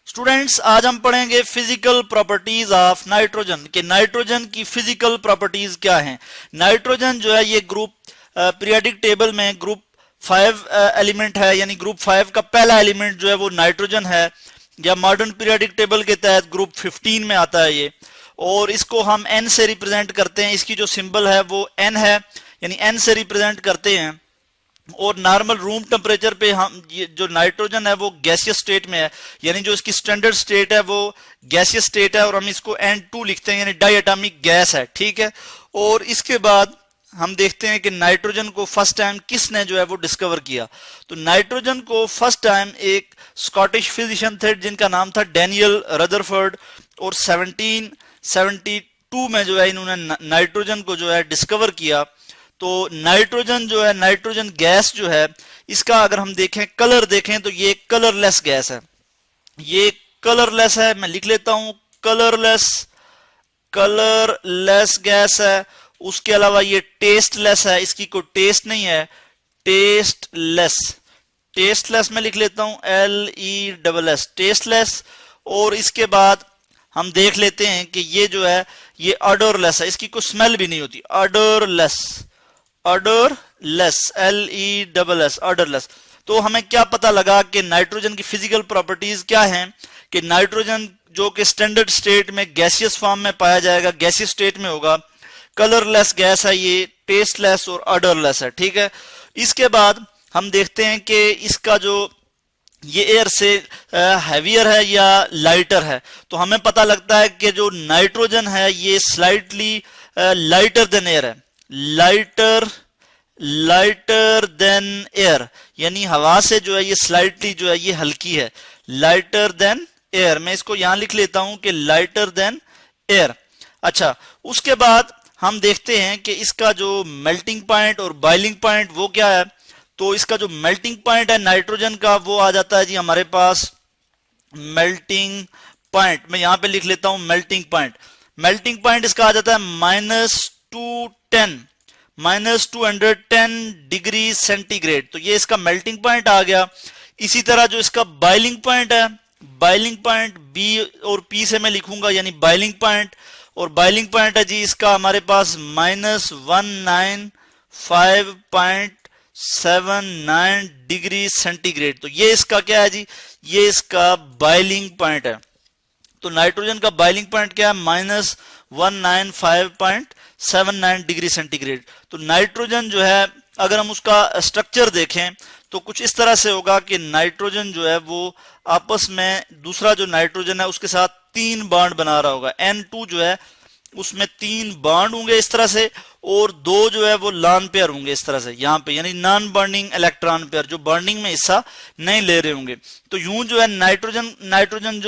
Students, आज हम पढ़ेंगे फिजिकल प्रॉपर्टीज ऑफ नाइट्रोजन कि नाइट्रोजन की फिजिकल प्रॉपर्टीज क्या हैं। नाइट्रोजन जो है ये ग्रुप पीरियोडिक टेबल में ग्रुप 5 एलिमेंट है, यानी ग्रुप 5 का पहला एलिमेंट जो है वो नाइट्रोजन है, या मॉडर्न पीरियोडिक टेबल के तहत ग्रुप 15 में आता है ये। और इसको हम N से रिप्रेजेंट करते हैं, इसकी जो सिंबल है वो N है, यानी N से रिप्रेजेंट करते हैं। और नॉर्मल रूम टेम्परेचर पे हम ये जो नाइट्रोजन है वो गैसियस स्टेट में है, यानी जो इसकी स्टैंडर्ड स्टेट है वो गैसियस स्टेट है, और हम इसको N2 लिखते हैं, यानी डाई एटॉमिक गैस है, ठीक है। और इसके बाद हम देखते हैं कि नाइट्रोजन को फर्स्ट टाइम किसने जो है वो डिस्कवर किया। तो नाइट्रोजन को फर्स्ट टाइम एक स्कॉटिश फिजिशियन थे जिनका नाम था डैनियल रदरफोर्ड, और 1772 में जो है इन्होंने नाइट्रोजन को जो है डिस्कवर किया। तो नाइट्रोजन जो है, नाइट्रोजन गैस जो है, इसका अगर हम देखें कलर देखें तो ये कलरलेस गैस है, ये कलरलेस है। मैं लिख लेता हूं कलरलेस गैस है। उसके अलावा ये टेस्टलेस है, इसकी कोई टेस्ट नहीं है, टेस्टलेस मैं लिख लेता हूं LESS, टेस्टलेस। और इसके बाद हम देख लेते हैं कि ये जो है ये ऑडरलेस है, इसकी कोई स्मेल भी नहीं होती, ऑडरलेस LESS, ऑडरलेस। तो हमें क्या पता लगा कि नाइट्रोजन की फिजिकल प्रॉपर्टीज क्या हैं कि नाइट्रोजन जो कि स्टैंडर्ड स्टेट में गैसियस फॉर्म में पाया जाएगा, गैसियस स्टेट में होगा, कलरलेस गैस है ये, टेस्टलेस और ऑडरलेस है, ठीक है। इसके बाद हम देखते हैं कि इसका जो ये एयर से हैवियर है या लाइटर है। तो हमें पता लगता है कि जो नाइट्रोजन है ये स्लाइटली लाइटर देन एयर है, लाइटर देन एयर, यानी हवा से जो है ये स्लाइटली जो है ये हल्की है, लाइटर देन एयर। मैं इसको यहां लिख लेता हूं कि लाइटर देन एयर। अच्छा, उसके बाद हम देखते हैं कि इसका जो मेल्टिंग पॉइंट और बॉइलिंग पॉइंट वो क्या है। तो इसका जो मेल्टिंग पॉइंट है नाइट्रोजन का वो आ जाता है जी हमारे पास मेल्टिंग पॉइंट, मैं यहां पे लिख लेता हूं मेल्टिंग पॉइंट इसका आ जाता है -210 डिग्री सेंटीग्रेड। तो ये इसका मेल्टिंग पॉइंट आ गया। इसी तरह जो इसका बॉइलिंग पॉइंट है, बॉइलिंग पॉइंट B और P से मैं लिखूंगा, यानी बॉइलिंग पॉइंट, और बॉइलिंग पॉइंट है जी इसका हमारे पास -195.79 डिग्री सेंटीग्रेड। तो ये इसका क्या है जी, ये इसका बॉइलिंग पॉइंट है। तो नाइट्रोजन का बॉइलिंग पॉइंट क्या है, -195.79 डिग्री सेंटीग्रेड। तो नाइट्रोजन जो है अगर हम उसका स्ट्रक्चर देखें तो कुछ इस तरह से होगा कि नाइट्रोजन जो है वो आपस में दूसरा जो नाइट्रोजन है उसके साथ 3 बॉन्ड बना रहा होगा। N2 जो है उसमें 3 बॉन्ड होंगे इस तरह से, और 2 जो है वो लॉन पेयर होंगे इस तरह से यहां पे, यानी नॉन बर्निंग इलेक्ट्रॉन पेयर जो बर्निंग में हिस्सा नहीं ले रहे होंगे। तो यूं जो है नाइट्रोजन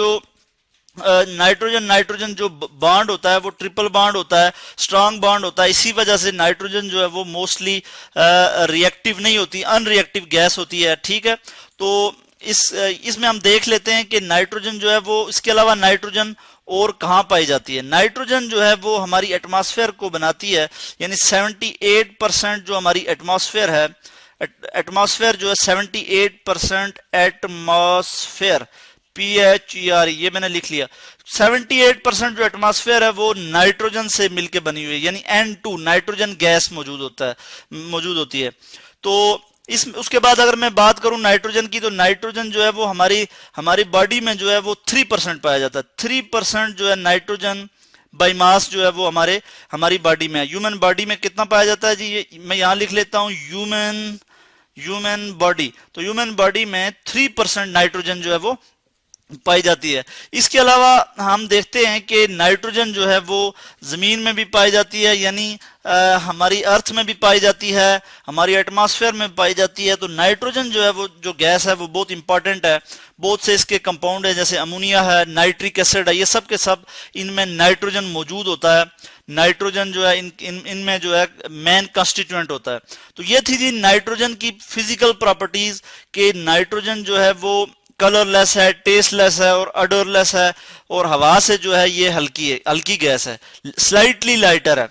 जो बॉन्ड होता है वो ट्रिपल बॉन्ड होता है, स्ट्रांग बॉन्ड होता है। इसी वजह से नाइट्रोजन जो है वो मोस्टली रिएक्टिव नहीं होती, अनरिएक्टिव गैस होती है, ठीक है। तो इसमें हम देख लेते हैं कि नाइट्रोजन जो है वो, इसके अलावा नाइट्रोजन और कहां पाई जाती है। नाइट्रोजन जो है वो हमारी एटमॉस्फेयर को बनाती है, यानी 78% जो हमारी एटमॉस्फेयर है, एटमॉस्फेयर जो है 78% एटमॉस्फेयर, PHER, ये मैंने लिख लिया। 78% जो एटमॉस्फेयर है वो नाइट्रोजन से मिलकर बनी हुई है, यानी N2 नाइट्रोजन गैस मौजूद होती है। तो उसके बाद अगर मैं बात करूं नाइट्रोजन की, तो नाइट्रोजन जो है वो हमारी बॉडी में जो है वो 3% पाया जाता है। 3% जो है नाइट्रोजन बाई मास जो है वो हमारी बॉडी में है। ह्यूमन बॉडी में कितना पाया जाता है जी, ये मैं यहां लिख लेता हूं ह्यूमन बॉडी। तो ह्यूमन बॉडी में 3% नाइट्रोजन जो है वो पाई जाती है। इसके अलावा हम देखते हैं कि नाइट्रोजन जो है वो जमीन में भी पाई जाती है, यानी हमारी अर्थ में भी पाई जाती है, हमारी एटमॉस्फेयर में पाई जाती है। तो नाइट्रोजन जो है वो जो गैस है वो बहुत इंपॉर्टेंट है। बहुत से इसके कंपाउंड है, जैसे अमोनिया है, नाइट्रिक एसिड है, ये सब के सब इनमें नाइट्रोजन मौजूद होता है। नाइट्रोजन जो है इनमें जो है मेन कंस्टिट्यूएंट होता है। तो ये थी जी नाइट्रोजन की फिजिकल प्रॉपर्टीज कि नाइट्रोजन जो है वो कलरलेस है, टेस्टलेस है और ऑडरलेस है, और हवा से जो है ये हल्की गैस है, स्लाइटली लाइटर है।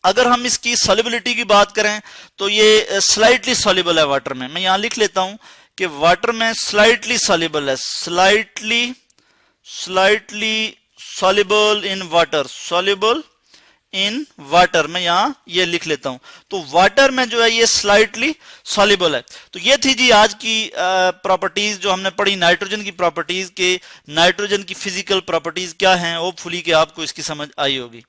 अगर हम इसकी सॉल्युबिलिटी की बात करें तो ये स्लाइटली सॉल्युबल है वाटर में। मैं यहां लिख लेता हूं कि वाटर में स्लाइटली सॉल्युबल है, slightly soluble in water, soluble in water, मैं यहां ये लिख लेता हूं। तो वाटर में जो है ये स्लाइटली सॉल्युबल है। तो ये थी जी आज की प्रॉपर्टीज जो हमने पढ़ी नाइट्रोजन की प्रॉपर्टीज के, नाइट्रोजन की फिजिकल प्रॉपर्टीज क्या हैं। होपफुली कि आपको इसकी समझ आई होगी।